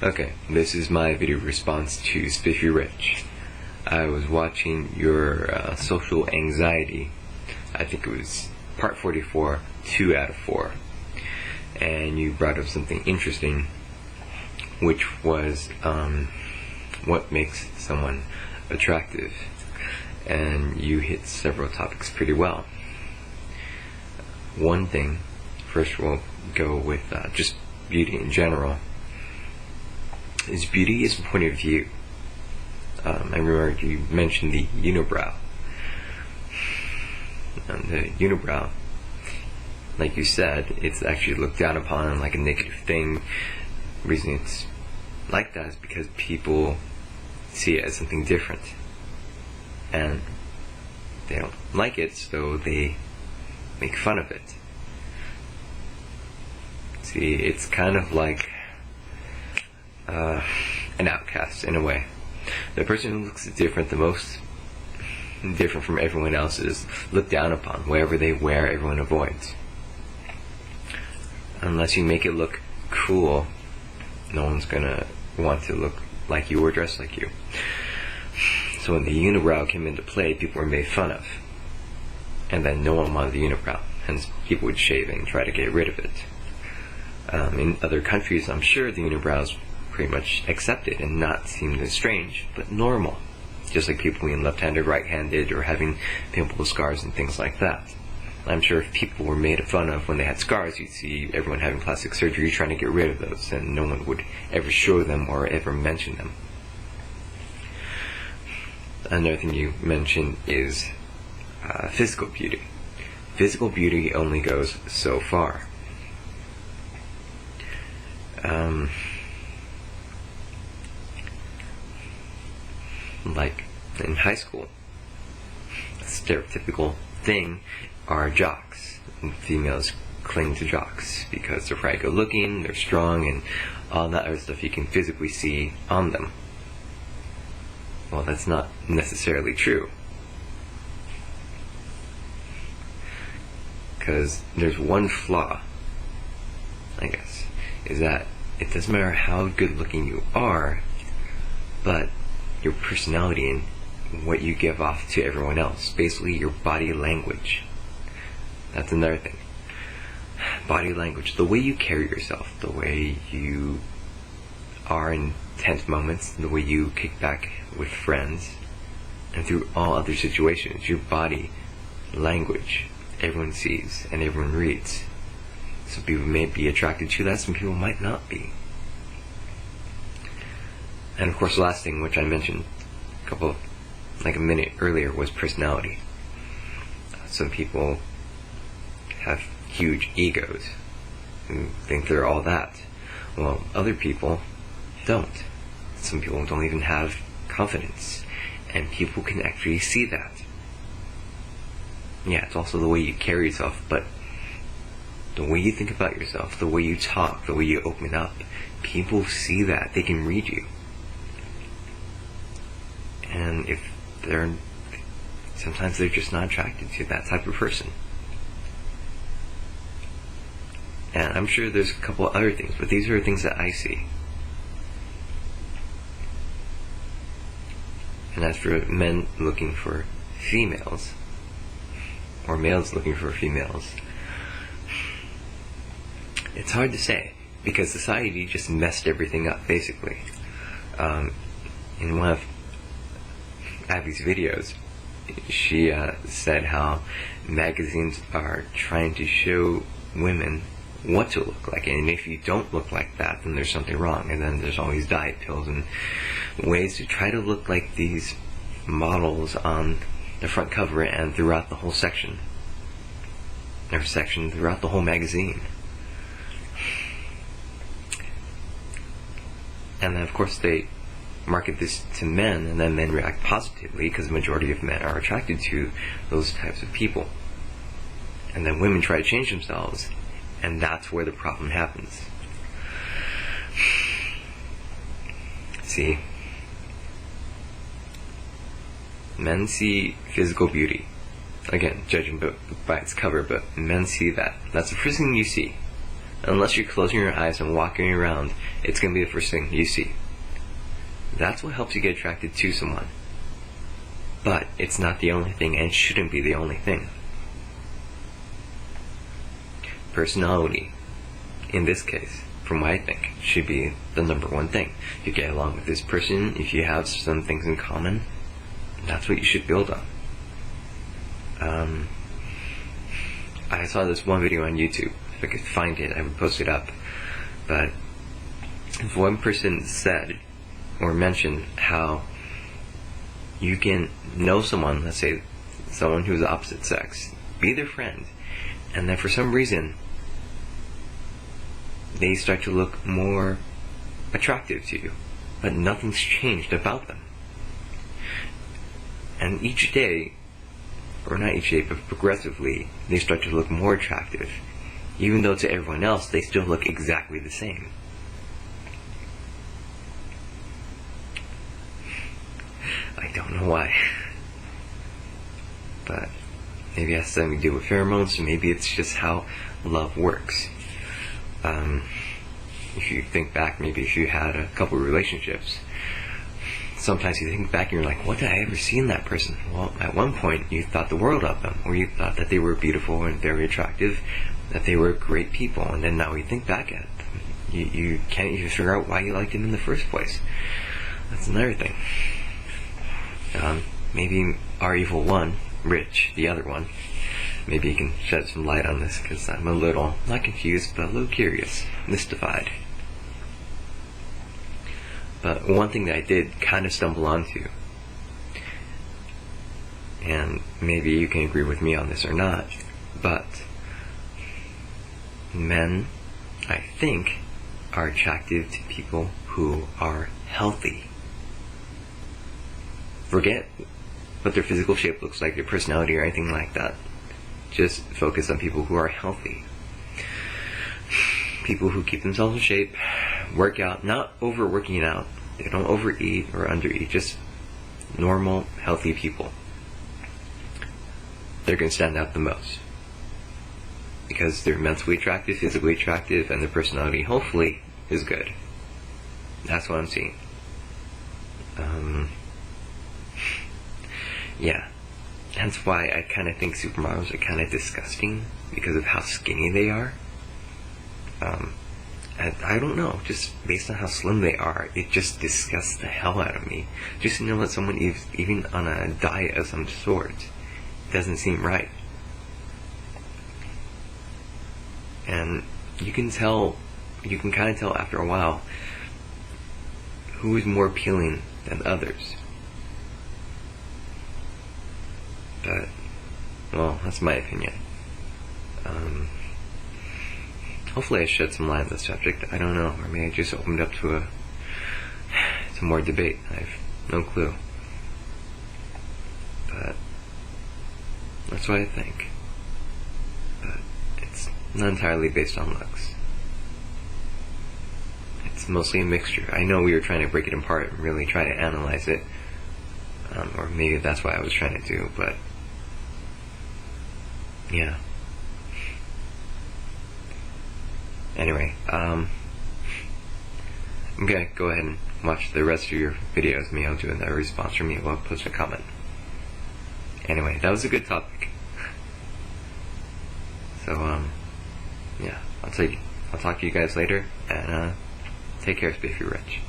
Okay, this is my video response to Spiffy Rich. I was watching your social anxiety. I think it was part 44, 2 out of 4. And you brought up something interesting, which was what makes someone attractive. And you hit several topics pretty well. One thing, first we'll go with just beauty in general. Is beauty is a point of view. I remember you mentioned the unibrow. And the unibrow, like you said, it's actually looked down upon like a negative thing. The reason it's like that is because people see it as something different. And they don't like it, so they make fun of it. See, it's kind of like an outcast in a way. The person who looks different, the most different from everyone else, is looked down upon. Whatever they wear, everyone avoids. Unless you make it look cool, no one's gonna want to look like you or dress like you. So when the unibrow came into play, people were made fun of. And then no one wanted the unibrow, hence people would shave and try to get rid of it. In other countries, I'm sure the unibrows pretty much accepted and not seemed as strange, but normal. Just like people being left-handed, right-handed, or having pimple scars and things like that. I'm sure if people were made fun of when they had scars, you'd see everyone having plastic surgery trying to get rid of those, and no one would ever show them or ever mention them. Another thing you mentioned is physical beauty. Physical beauty only goes so far. Like in high school, a stereotypical thing are jocks. And females cling to jocks because they're probably good looking, they're strong, and all that other stuff you can physically see on them. Well, that's not necessarily true. Because there's one flaw, I guess, is that it doesn't matter how good looking you are, but your personality and what you give off to everyone else, basically your body language. That's another thing. Body language, the way you carry yourself, the way you are in tense moments, the way you kick back with friends, and through all other situations, your body language, everyone sees and everyone reads. Some people may be attracted to that, some people might not be. And of course, the last thing, which I mentioned like a minute earlier, was personality. Some people have huge egos and think they're all that. Well, other people don't. Some people don't even have confidence, and people can actually see that. Yeah, it's also the way you carry yourself, but the way you think about yourself, the way you talk, the way you open up, people see that. They can read you. And if sometimes they're just not attracted to that type of person. And I'm sure there's a couple other things, but these are things that I see. And as for men looking for females, or males looking for females, it's hard to say, because society just messed everything up, basically. In one of Abby's videos, she said how magazines are trying to show women what to look like, and if you don't look like that, then there's something wrong. And then there's all these diet pills and ways to try to look like these models on the front cover and throughout the whole section, or section throughout the whole magazine. And then of course they market this to men, and then men react positively because the majority of men are attracted to those types of people. And then women try to change themselves, and that's where the problem happens. See, men see physical beauty, again, judging by its cover, but men see that. That's the first thing you see. Unless you're closing your eyes and walking around, it's going to be the first thing you see. That's what helps you get attracted to someone. But it's not the only thing, and it shouldn't be the only thing. Personality, in this case, from what I think, should be the number one thing. If you get along with this person, if you have some things in common, that's what you should build on. I saw this one video on YouTube. If I could find it, I would post it up. But if one person said or mentioned how you can know someone, let's say someone who's the opposite sex, be their friend, and then for some reason they start to look more attractive to you, but nothing's changed about them. And each day, or not each day, but progressively, they start to look more attractive, even though to everyone else they still look exactly the same. I don't know why. But maybe it has something to do with pheromones, maybe it's just how love works. If you think back, maybe if you had a couple of relationships, sometimes you think back and you're like, what did I ever see in that person? Well, at one point you thought the world of them, or you thought that they were beautiful and very attractive, that they were great people, and then now you think back at them, you can't even figure out why you liked them in the first place. That's another thing. Maybe our evil one, Rich, the other one, maybe you can shed some light on this, because I'm a little, not confused, but a little curious, mystified. But one thing that I did kind of stumble onto, and maybe you can agree with me on this or not, but men, I think, are attracted to people who are healthy. Forget what their physical shape looks like, their personality, or anything like that. Just focus on people who are healthy. People who keep themselves in shape, work out, not overworking out. They don't overeat or undereat, just normal, healthy people. They're going to stand out the most. Because they're mentally attractive, physically attractive, and their personality, hopefully, is good. That's what I'm seeing. Yeah. That's why I kind of think supermodels are kind of disgusting, because of how skinny they are. I don't know, just based on how slim they are, it just disgusts the hell out of me. Just to know that someone is even on a diet of some sort doesn't seem right. And you can kind of tell after a while who is more appealing than others. But, well, that's my opinion. Hopefully I shed some light on this subject. I don't know, or maybe I just opened up to more debate. I have no clue. But that's what I think. But it's not entirely based on looks. It's mostly a mixture. I know we were trying to break it apart and really try to analyze it. Or maybe that's what I was trying to do, but yeah. Anyway, I'm gonna go ahead and watch the rest of your videos. Maybe I'll do a response from you. I'll post a comment. Anyway, that was a good topic. So, yeah, I'll talk to you guys later, and take care, Spiffy Rich.